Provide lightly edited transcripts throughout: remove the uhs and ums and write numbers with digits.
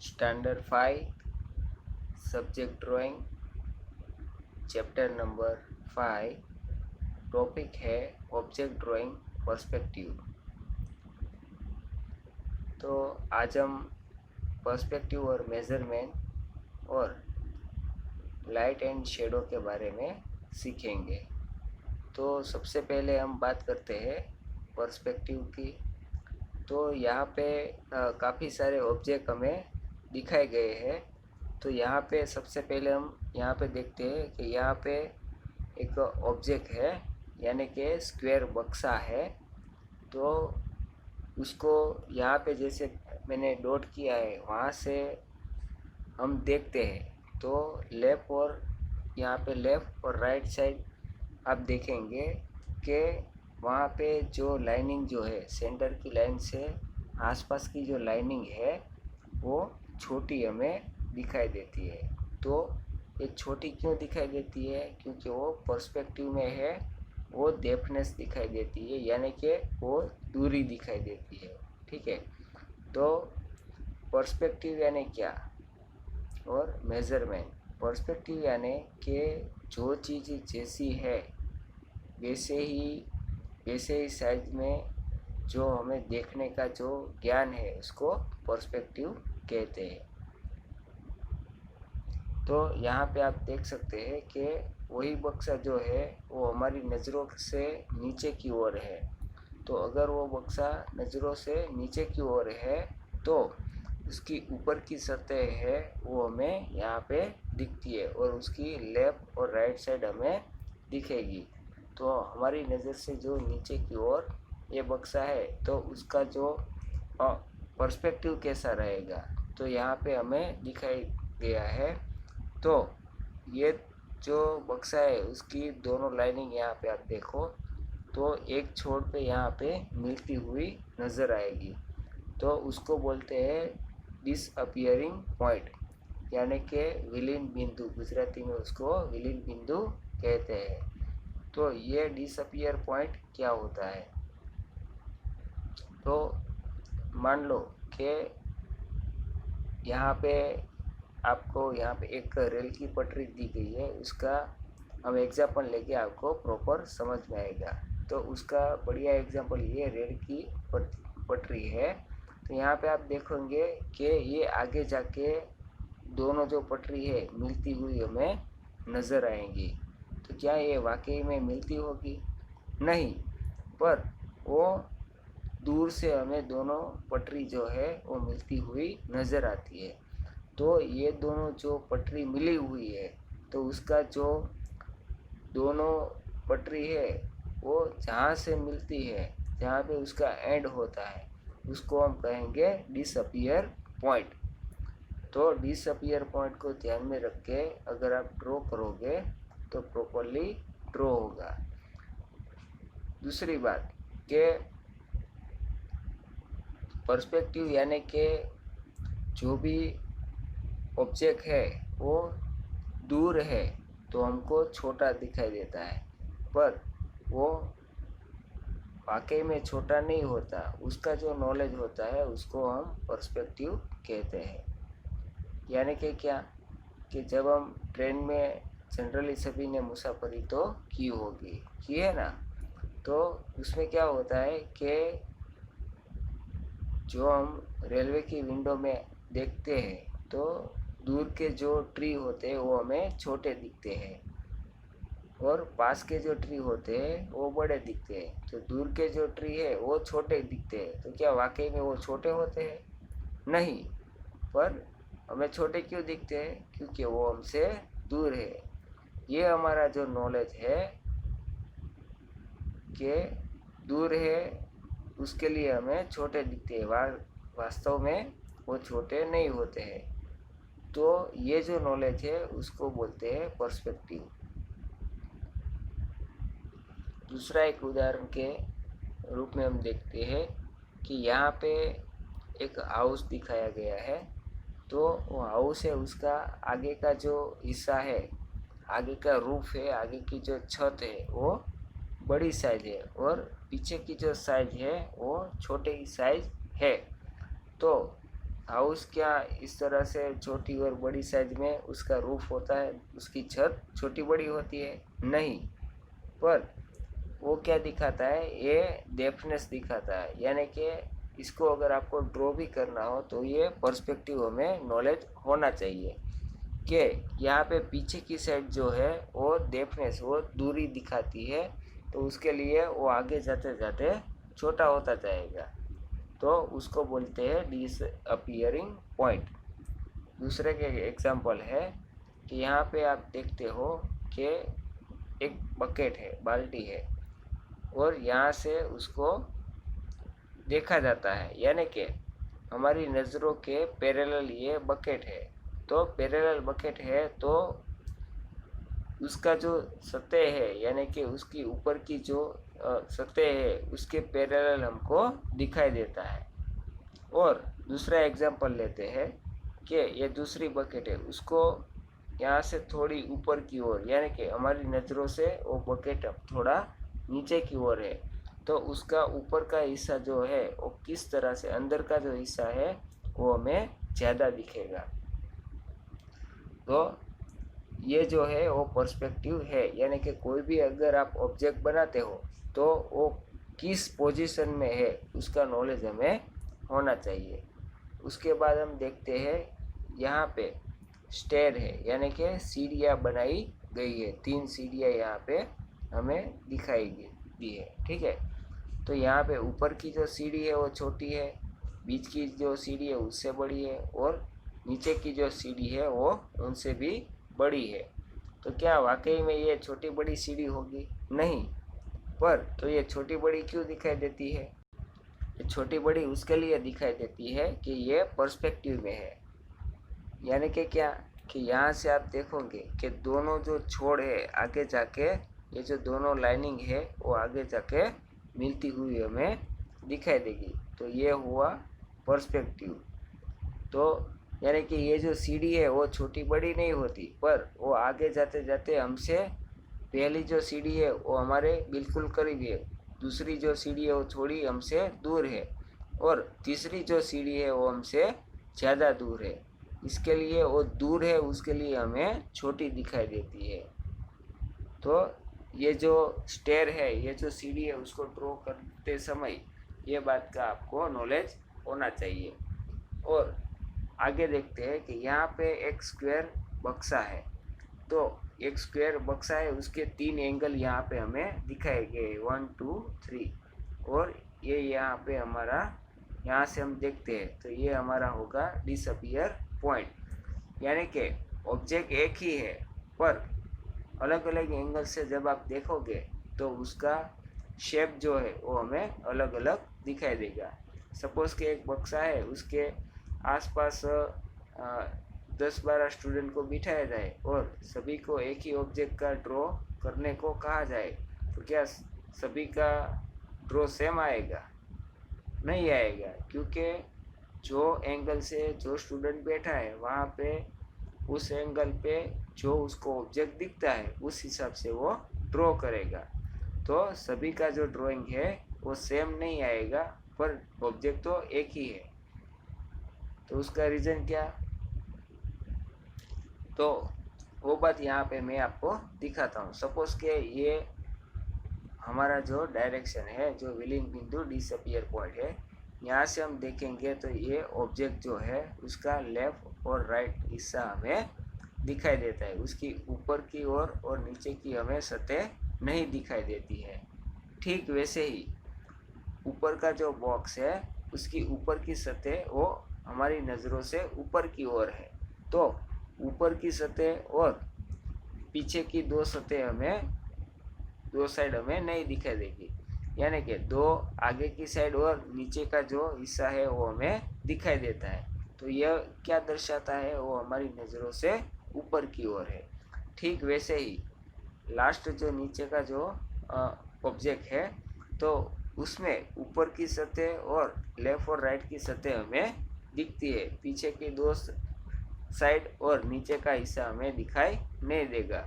Standard 5 subject drawing chapter number 5 topic है object drawing perspective. तो आज हम पर्सपेक्टिव और मेज़रमेंट और लाइट एंड शेडो के बारे में सीखेंगे। तो सबसे पहले हम बात करते हैं पर्सपेक्टिव की। तो यहाँ पे काफ़ी सारे ऑब्जेक्ट हमें दिखाए गए हैं। तो यहाँ पे सबसे पहले हम यहाँ पे देखते हैं कि यहाँ पे एक ऑब्जेक्ट है, यानी कि स्क्वायर बक्सा है। तो उसको यहाँ पे जैसे मैंने डॉट किया है वहाँ से हम देखते हैं। तो लेफ़्ट और यहाँ पे लेफ़्ट और राइट साइड आप देखेंगे कि वहाँ पे जो लाइनिंग जो है सेंटर की लाइन से आसपास की जो लाइनिंग है वो छोटी हमें दिखाई देती है। तो ये छोटी क्यों दिखाई देती है? क्योंकि वो पर्सपेक्टिव में है, वो डेफनेस दिखाई देती है, यानी कि वो दूरी दिखाई देती है। ठीक है। तो पर्सपेक्टिव यानी क्या और मेज़रमेंट। पर्सपेक्टिव यानी कि जो चीज़ जैसी है वैसे ही साइज में जो हमें देखने का जो ज्ञान है उसको पर्सपेक्टिव कहते हैं। तो यहाँ पे आप देख सकते हैं कि वही बक्सा जो है वो हमारी नज़रों से नीचे की ओर है। तो अगर वो बक्सा नज़रों से नीचे की ओर है तो उसकी ऊपर की सतह है वो हमें यहाँ पे दिखती है और उसकी लेफ़्ट और राइट साइड हमें दिखेगी। तो हमारी नज़र से जो नीचे की ओर ये बक्सा है तो उसका जो पर्सपेक्टिव कैसा रहेगा, तो यहाँ पे हमें दिखाई गया है। तो ये जो बक्सा है उसकी दोनों लाइनिंग यहाँ पे आप देखो तो एक छोर पे यहाँ पे मिलती हुई नज़र आएगी। तो उसको बोलते हैं डिसअपियरिंग पॉइंट, यानी कि विलीन बिंदु। गुजराती में उसको विलीन बिंदु कहते हैं। तो ये डिसअपियर पॉइंट क्या होता है? तो मान लो कि यहाँ पे आपको यहाँ पे एक रेल की पटरी दी गई है, उसका हम एग्जाम्पल लेके आपको प्रॉपर समझ में आएगा। तो उसका बढ़िया एग्जाम्पल ये रेल की पटरी है। तो यहाँ पे आप देखेंगे कि ये आगे जाके दोनों जो पटरी है मिलती हुई हमें नज़र आएंगी। तो क्या ये वाकई में मिलती होगी? नहीं, पर वो दूर से हमें दोनों पटरी जो है वो मिलती हुई नज़र आती है। तो ये दोनों जो पटरी मिली हुई है तो उसका जो दोनों पटरी है वो जहाँ से मिलती है, जहाँ पे उसका एंड होता है, उसको हम कहेंगे डिसअपियर पॉइंट। तो डिसअपियर पॉइंट को ध्यान में रख के अगर आप ड्रॉ करोगे तो प्रॉपरली ड्रॉ होगा। दूसरी बात कि पर्सपेक्टिव यानी कि जो भी ऑब्जेक्ट है वो दूर है तो हमको छोटा दिखाई देता है, पर वो वाकई में छोटा नहीं होता। उसका जो नॉलेज होता है उसको हम पर्सपेक्टिव कहते हैं। यानी कि क्या कि जब हम ट्रेन में जनरली सभी ने मुसाफरी तो की होगी, की है ना। तो उसमें क्या होता है कि जो हम रेलवे की विंडो में देखते हैं तो दूर के जो ट्री होते हैं वो हमें छोटे दिखते हैं और पास के जो ट्री होते हैं वो बड़े दिखते हैं। तो दूर के जो ट्री है वो छोटे दिखते हैं। तो क्या वाकई में वो छोटे होते हैं? नहीं, पर हमें छोटे क्यों दिखते हैं? क्योंकि वो हमसे दूर है। ये हमारा जो नॉलेज है कि दूर है उसके लिए हमें छोटे दिखते हैं, वास्तव में वो छोटे नहीं होते हैं। तो ये जो नॉलेज है उसको बोलते हैं पर्सपेक्टिव। दूसरा एक उदाहरण के रूप में हम देखते हैं कि यहाँ पे एक हाउस दिखाया गया है। तो वो हाउस है, उसका आगे का जो हिस्सा है, आगे का रूफ है, आगे की जो छत है वो बड़ी साइज है और पीछे की जो साइज है वो छोटे ही साइज है। तो हाउस क्या इस तरह से छोटी और बड़ी साइज में उसका रूफ होता है, उसकी छत छोटी बड़ी होती है? नहीं, पर वो क्या दिखाता है, ये डेफनेस दिखाता है। यानी कि इसको अगर आपको ड्रॉ भी करना हो तो ये पर्सपेक्टिव हमें नॉलेज होना चाहिए कि यहाँ पे पीछे की साइड जो है वो डेफनेस, वो दूरी दिखाती है, तो उसके लिए वो आगे जाते जाते छोटा होता जाएगा, तो उसको बोलते हैं डिसअपियरिंग पॉइंट। दूसरे के एग्जांपल है कि यहाँ पे आप देखते हो कि एक बकेट है, बाल्टी है, और यहाँ से उसको देखा जाता है, यानी कि हमारी नज़रों के पैरेलल ये बकेट है। तो पैरेलल बकेट है तो उसका जो सतह है, यानी कि उसकी ऊपर की जो सतह है उसके पैरेलल हमको दिखाई देता है। और दूसरा एग्जांपल लेते हैं कि ये दूसरी बकेट है, उसको यहाँ से थोड़ी ऊपर की ओर, यानी कि हमारी नज़रों से वो बकेट अब थोड़ा नीचे की ओर है, तो उसका ऊपर का हिस्सा जो है वो किस तरह से, अंदर का जो हिस्सा है वो हमें ज़्यादा दिखेगा। तो ये जो है वो पर्सपेक्टिव है, यानी कि कोई भी अगर आप ऑब्जेक्ट बनाते हो तो वो किस पोजीशन में है उसका नॉलेज हमें होना चाहिए। उसके बाद हम देखते हैं यहाँ पे स्टेयर है, यानी कि सीढ़ियाँ बनाई गई है, 3 सीढ़ियाँ यहाँ पे हमें दिखाई दी है, ठीक है। तो यहाँ पे ऊपर की जो सीढ़ी है वो छोटी है, बीच की जो सीढ़ी है उससे बड़ी है, और नीचे की जो सीढ़ी है वो उनसे भी बड़ी है। तो क्या वाकई में ये छोटी बड़ी सीढ़ी होगी? नहीं। पर तो ये छोटी बड़ी क्यों दिखाई देती है? ये छोटी बड़ी उसके लिए दिखाई देती है कि ये पर्सपेक्टिव में है। यानी कि क्या, कि यहाँ से आप देखोगे कि दोनों जो छोड़ है आगे जाके, ये जो दोनों लाइनिंग है वो आगे जाके मिलती हुई हमें दिखाई देगी, तो ये हुआ पर्सपेक्टिव। तो यानी कि ये जो सीढ़ी है वो छोटी बड़ी नहीं होती, पर वो आगे जाते जाते हमसे पहली जो सीढ़ी है वो हमारे बिल्कुल करीब है, दूसरी जो सीढ़ी है वो थोड़ी हमसे दूर है, और तीसरी जो सीढ़ी है वो हमसे ज़्यादा दूर है। इसके लिए वो दूर है, उसके लिए हमें छोटी दिखाई देती है। तो ये जो स्टेयर है, ये जो सीढ़ी है, उसको ड्रॉ करते समय ये बात का आपको नॉलेज होना चाहिए। और आगे देखते हैं कि यहाँ पे एक स्क्वायर बक्सा है, तो एक स्क्वायर बक्सा है, उसके 3 एंगल यहाँ पे हमें दिखाए गए 1 2 3, और ये यहाँ पे हमारा, यहाँ से हम देखते हैं तो ये हमारा होगा डिसअपियर पॉइंट। यानी कि ऑब्जेक्ट एक ही है, पर अलग अलग एंगल से जब आप देखोगे तो उसका शेप जो है वो हमें अलग अलग दिखाई देगा। सपोज़ कि एक बक्सा है, उसके आसपास 10-12 स्टूडेंट को बिठाया जाए और सभी को एक ही ऑब्जेक्ट का ड्रॉ करने को कहा जाए, तो क्या सभी का ड्रॉ सेम आएगा? नहीं आएगा, क्योंकि जो एंगल से जो स्टूडेंट बैठा है वहाँ पे उस एंगल पे जो उसको ऑब्जेक्ट दिखता है उस हिसाब से वो ड्रॉ करेगा। तो सभी का जो ड्राइंग है वो सेम नहीं आएगा, पर ऑब्जेक्ट तो एक ही है। तो उसका रीज़न क्या? तो वो बात यहाँ पे मैं आपको दिखाता हूँ। सपोज़ के ये हमारा जो डायरेक्शन है, जो विलिंग बिंदु डिसअपियर पॉइंट है, यहाँ से हम देखेंगे तो ये ऑब्जेक्ट जो है उसका लेफ़्ट और राइट हिस्सा हमें दिखाई देता है, उसकी ऊपर की ओर और नीचे की हमें सतह नहीं दिखाई देती है। ठीक वैसे ही ऊपर का जो बॉक्स है उसकी ऊपर की सतह वो हमारी नज़रों से ऊपर की ओर है, तो ऊपर की सतह और पीछे की 2 सतह हमें, 2 साइड हमें नहीं दिखाई देगी। यानी कि 2 आगे की साइड और नीचे का जो हिस्सा है वो हमें दिखाई देता है। तो यह क्या दर्शाता है? वो हमारी नज़रों से ऊपर की ओर है। ठीक वैसे ही लास्ट जो नीचे का जो ऑब्जेक्ट है, तो उसमें ऊपर की सतह और लेफ़्ट और राइट की सतह हमें दिखती है, पीछे की 2 साइड और नीचे का हिस्सा हमें दिखाई नहीं देगा।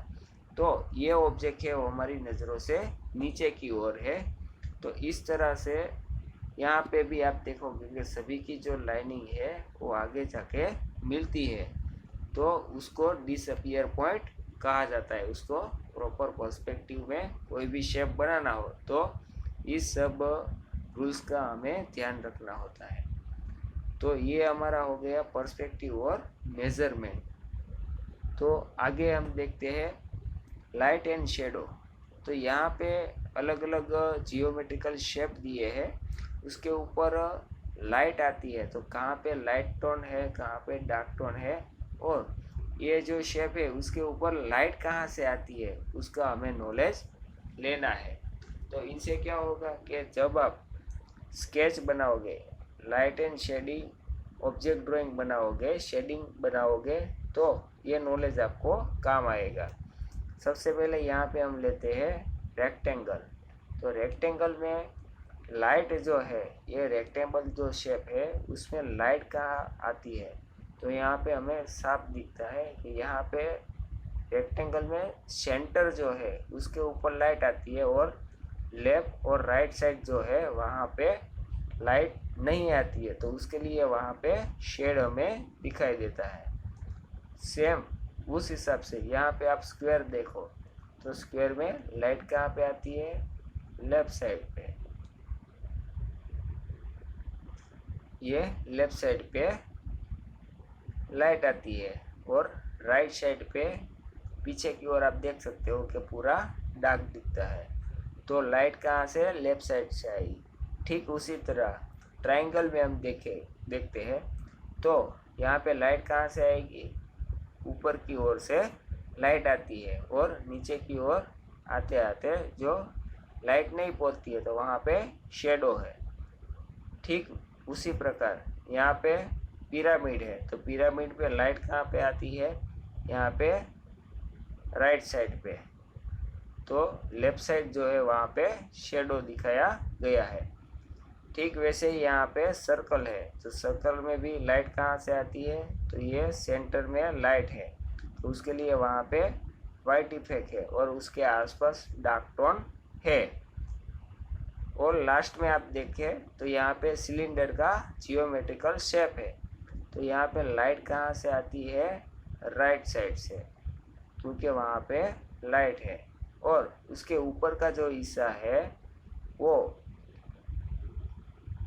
तो ये ऑब्जेक्ट है वो हमारी नज़रों से नीचे की ओर है। तो इस तरह से यहाँ पे भी आप देखोगे कि सभी की जो लाइनिंग है वो आगे जाके मिलती है, तो उसको डिसअपियर पॉइंट कहा जाता है। उसको प्रॉपर पर्सपेक्टिव में कोई भी शेप बनाना हो तो इस सब रूल्स का हमें ध्यान रखना होता है। तो ये हमारा हो गया पर्सपेक्टिव और मेजरमेंट। तो आगे हम देखते हैं लाइट एंड शेडो। तो यहाँ पे अलग अलग जियोमेट्रिकल शेप दिए हैं, उसके ऊपर लाइट आती है। तो कहाँ पे लाइट टोन है, कहाँ पे डार्क टोन है, और ये जो शेप है उसके ऊपर लाइट कहाँ से आती है उसका हमें नॉलेज लेना है। तो इनसे क्या होगा कि जब आप स्केच बनाओगे, light and shading object drawing बनाओगे, शेडिंग बनाओगे, तो ये नॉलेज आपको काम आएगा। सबसे पहले यहाँ पे हम लेते हैं रेक्टेंगल। तो रेक्टेंगल में लाइट जो है, ये रेक्टेंगल जो शेप है उसमें लाइट कहाँ आती है, तो यहाँ पे हमें साफ दिखता है कि यहाँ पे रेक्टेंगल में सेंटर जो है उसके ऊपर लाइट आती है, और लेफ्ट और राइट साइड जो है वहाँ पे लाइट नहीं आती है, तो उसके लिए वहाँ पे शेड हमें दिखाई देता है। सेम उस हिसाब से यहाँ पे आप स्क्वायर देखो, तो स्क्वायर में लाइट कहाँ पे आती है, लेफ्ट साइड पे, ये लेफ्ट साइड पे लाइट आती है, और राइट साइड पे पीछे की ओर आप देख सकते हो कि पूरा डार्क दिखता है। तो लाइट कहाँ से, लेफ्ट साइड से आई। ठीक उसी तरह ट्रायंगल में हम देखते हैं, तो यहाँ पे लाइट कहाँ से आएगी, ऊपर की ओर से लाइट आती है, और नीचे की ओर आते आते जो लाइट नहीं पहुँचती है तो वहाँ पे शेडो है। ठीक उसी प्रकार यहाँ पे पिरामिड है, तो पिरामिड पे लाइट कहाँ पे आती है, यहाँ पे राइट साइड पे, तो लेफ्ट साइड जो है वहाँ पे शेडो दिखाया गया है। ठीक वैसे ही यहाँ पे सर्कल है, तो सर्कल में भी लाइट कहाँ से आती है, तो ये सेंटर में लाइट है, तो उसके लिए वहाँ पे वाइट इफेक्ट है, और उसके आसपास डार्क टोन है। और लास्ट में आप देखें तो यहाँ पे सिलेंडर का जियोमेट्रिकल शेप है, तो यहाँ पे लाइट कहाँ से आती है, राइट साइड से, क्योंकि वहाँ पे लाइट है, और उसके ऊपर का जो हिस्सा है वो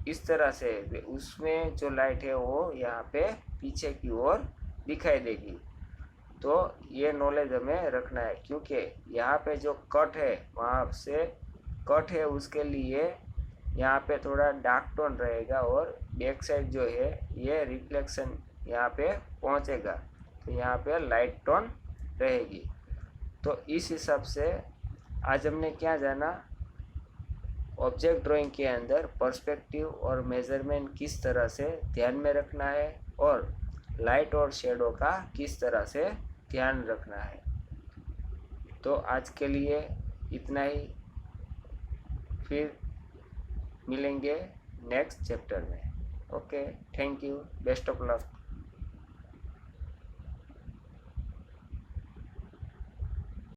इस तरह से, उसमें जो लाइट है वो यहाँ पे पीछे की ओर दिखाई देगी। तो ये नॉलेज हमें रखना है, क्योंकि यहाँ पे जो कट है वहाँ से कट है, उसके लिए यहाँ पे थोड़ा डार्क टोन रहेगा, और बैक साइड जो है ये रिफ्लेक्शन यहाँ पे पहुँचेगा, तो यहाँ पे लाइट टोन रहेगी। तो इस हिसाब से आज हमने क्या जाना, ऑब्जेक्ट ड्राइंग के अंदर पर्सपेक्टिव और मेजरमेंट किस तरह से ध्यान में रखना है, और लाइट और शेडो का किस तरह से ध्यान रखना है। तो आज के लिए इतना ही, फिर मिलेंगे नेक्स्ट चैप्टर में। Okay, thank you, best of luck.